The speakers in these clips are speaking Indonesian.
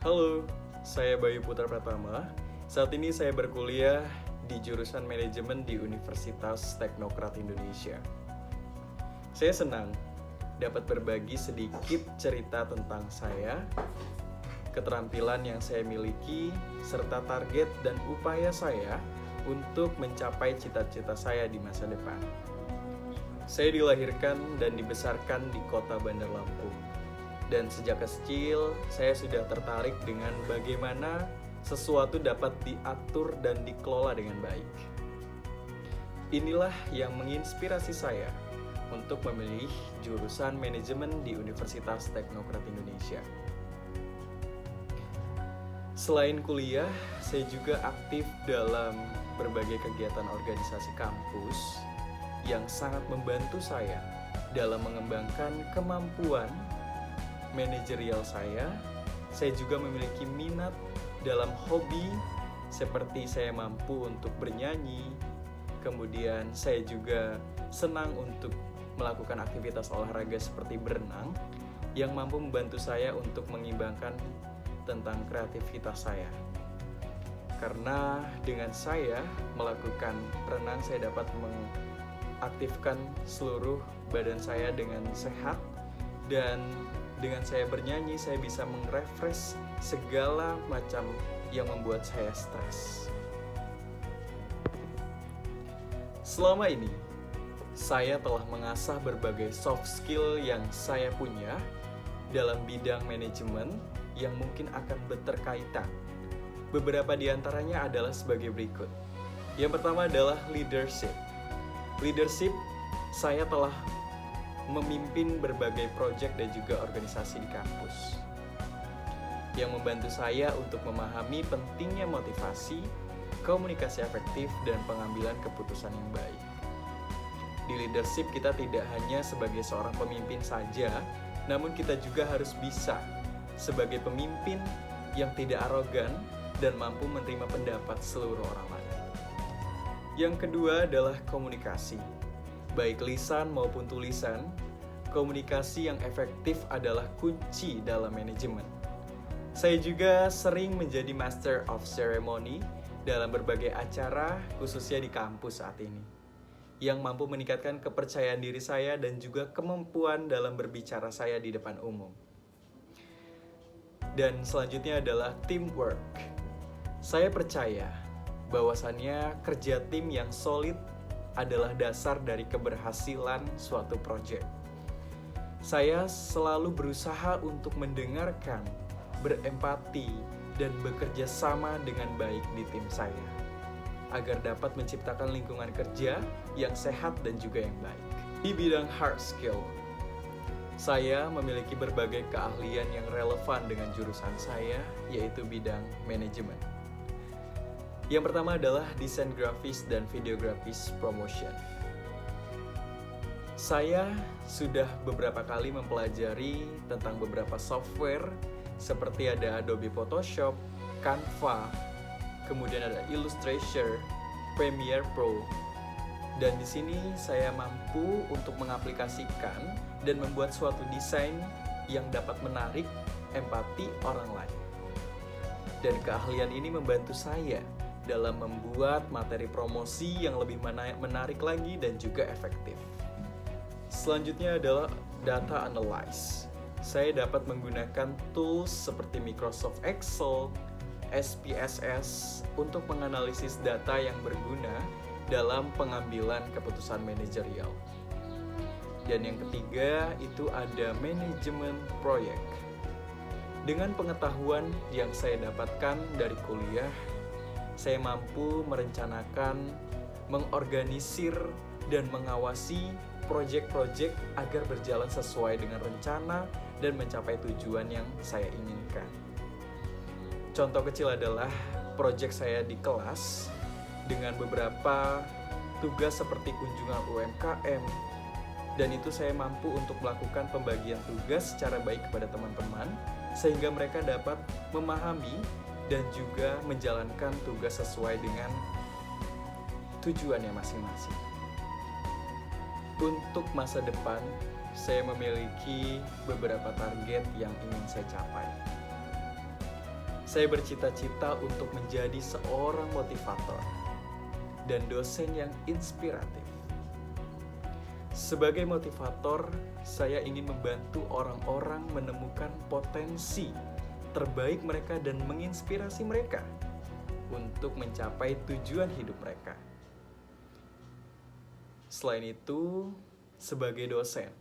Halo, saya Bayu Putra Pratama. Saat ini saya berkuliah di jurusan manajemen di Universitas Teknokrat Indonesia. Saya senang dapat berbagi sedikit cerita tentang saya, keterampilan yang saya miliki, serta target dan upaya saya untuk mencapai cita-cita saya di masa depan. Saya dilahirkan dan dibesarkan di kota Bandar Lampung. Dan sejak kecil, saya sudah tertarik dengan bagaimana sesuatu dapat diatur dan dikelola dengan baik. Inilah yang menginspirasi saya untuk memilih jurusan manajemen di Universitas Teknokrat Indonesia. Selain kuliah, saya juga aktif dalam berbagai kegiatan organisasi kampus yang sangat membantu saya dalam mengembangkan kemampuan manajerial saya. Saya juga memiliki minat dalam hobi seperti saya mampu untuk bernyanyi. Kemudian saya juga senang untuk melakukan aktivitas olahraga seperti berenang yang mampu membantu saya untuk mengimbangkan tentang kreativitas saya. Karena dengan saya melakukan renang, saya dapat mengaktifkan seluruh badan saya dengan sehat, dan dengan saya bernyanyi, saya bisa merefresh segala macam yang membuat saya stres. Selama ini, saya telah mengasah berbagai soft skill yang saya punya dalam bidang manajemen yang mungkin akan berkaitan. Beberapa di antaranya adalah sebagai berikut. Yang pertama adalah leadership. Leadership, saya telah memimpin berbagai proyek dan juga organisasi di kampus yang membantu saya untuk memahami pentingnya motivasi, komunikasi efektif, dan pengambilan keputusan yang baik. Di leadership, kita tidak hanya sebagai seorang pemimpin saja, namun kita juga harus bisa sebagai pemimpin yang tidak arogan dan mampu menerima pendapat seluruh orang lain. Yang kedua adalah komunikasi. Baik lisan maupun tulisan, komunikasi yang efektif adalah kunci dalam manajemen. Saya juga sering menjadi Master of Ceremony dalam berbagai acara, khususnya di kampus saat ini, yang mampu meningkatkan kepercayaan diri saya dan juga kemampuan dalam berbicara saya di depan umum. Dan selanjutnya adalah teamwork. Saya percaya bahwasannya kerja tim yang solid adalah dasar dari keberhasilan suatu proyek. Saya selalu berusaha untuk mendengarkan, berempati, dan bekerja sama dengan baik di tim saya, agar dapat menciptakan lingkungan kerja yang sehat dan juga yang baik. Di bidang hard skill, saya memiliki berbagai keahlian yang relevan dengan jurusan saya, yaitu bidang manajemen. Yang pertama adalah desain grafis dan videografis promotion. Saya sudah beberapa kali mempelajari tentang beberapa software seperti ada Adobe Photoshop, Canva, kemudian ada Illustrator, Premiere Pro. Dan di sini saya mampu untuk mengaplikasikan dan membuat suatu desain yang dapat menarik empati orang lain. Dan keahlian ini membantu saya dalam membuat materi promosi yang lebih menarik lagi dan juga efektif. Selanjutnya adalah data analysis. Saya dapat menggunakan tools seperti Microsoft Excel, SPSS untuk menganalisis data yang berguna dalam pengambilan keputusan manajerial. Dan yang ketiga itu ada manajemen proyek. Dengan pengetahuan yang saya dapatkan dari kuliah, saya mampu merencanakan, mengorganisir, dan mengawasi proyek-proyek agar berjalan sesuai dengan rencana dan mencapai tujuan yang saya inginkan. Contoh kecil adalah proyek saya di kelas dengan beberapa tugas seperti kunjungan UMKM, dan itu saya mampu untuk melakukan pembagian tugas secara baik kepada teman-teman sehingga mereka dapat memahami dan juga menjalankan tugas sesuai dengan tujuannya masing-masing. Untuk masa depan, saya memiliki beberapa target yang ingin saya capai. Saya bercita-cita untuk menjadi seorang motivator dan dosen yang inspiratif. Sebagai motivator, saya ingin membantu orang-orang menemukan potensi terbaik mereka dan menginspirasi mereka untuk mencapai tujuan hidup mereka. Selain itu, sebagai dosen,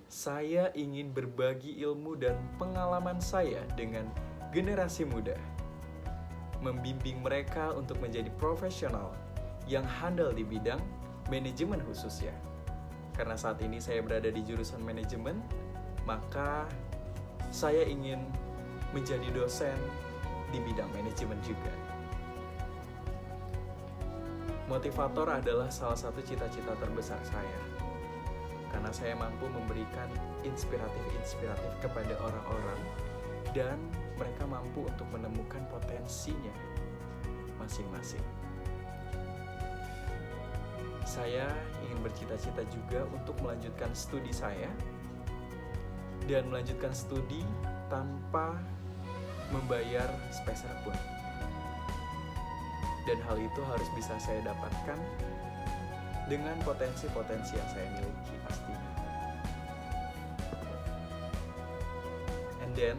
saya ingin berbagi ilmu dan pengalaman saya dengan generasi muda, membimbing mereka untuk menjadi profesional yang handal di bidang manajemen khususnya. Karena saat ini saya berada di jurusan manajemen, maka saya ingin menjadi dosen di bidang manajemen juga. Motivator adalah salah satu cita-cita terbesar saya, karena saya mampu memberikan inspiratif kepada orang-orang dan mereka mampu untuk menemukan potensinya masing-masing. Saya ingin bercita-cita juga untuk melanjutkan studi saya dan melanjutkan studi tanpa membayar sepeser pun. Dan hal itu harus bisa saya dapatkan dengan potensi-potensi yang saya miliki pastinya. And then,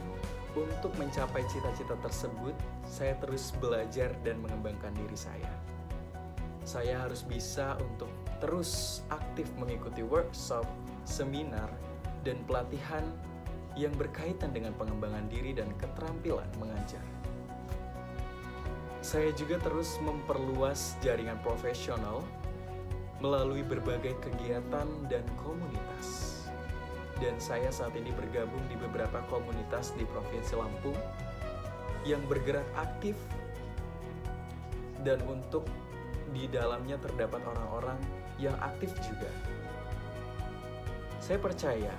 untuk mencapai cita-cita tersebut, saya terus belajar dan mengembangkan diri saya. Saya harus bisa untuk terus aktif mengikuti workshop, seminar, dan pelatihan yang berkaitan dengan pengembangan diri dan keterampilan mengajar. Saya juga terus memperluas jaringan profesional melalui berbagai kegiatan dan komunitas. Dan saya saat ini bergabung di beberapa komunitas di Provinsi Lampung yang bergerak aktif, dan untuk di dalamnya terdapat orang-orang yang aktif juga. Saya percaya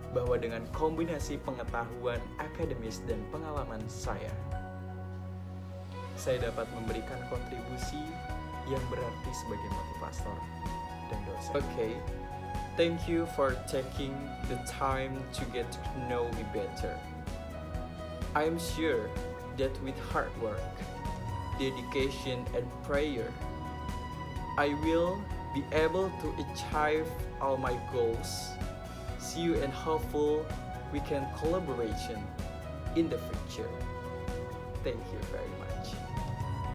bahwa dengan kombinasi pengetahuan akademis dan pengalaman saya dapat memberikan kontribusi yang berarti sebagai motivator dan dosen. Okay. Thank you for taking the time to get to know me better. I am sure that with hard work, dedication, and prayer, I will be able to achieve all my goals. See you and hopeful we can collaboration in the future. Thank you very much.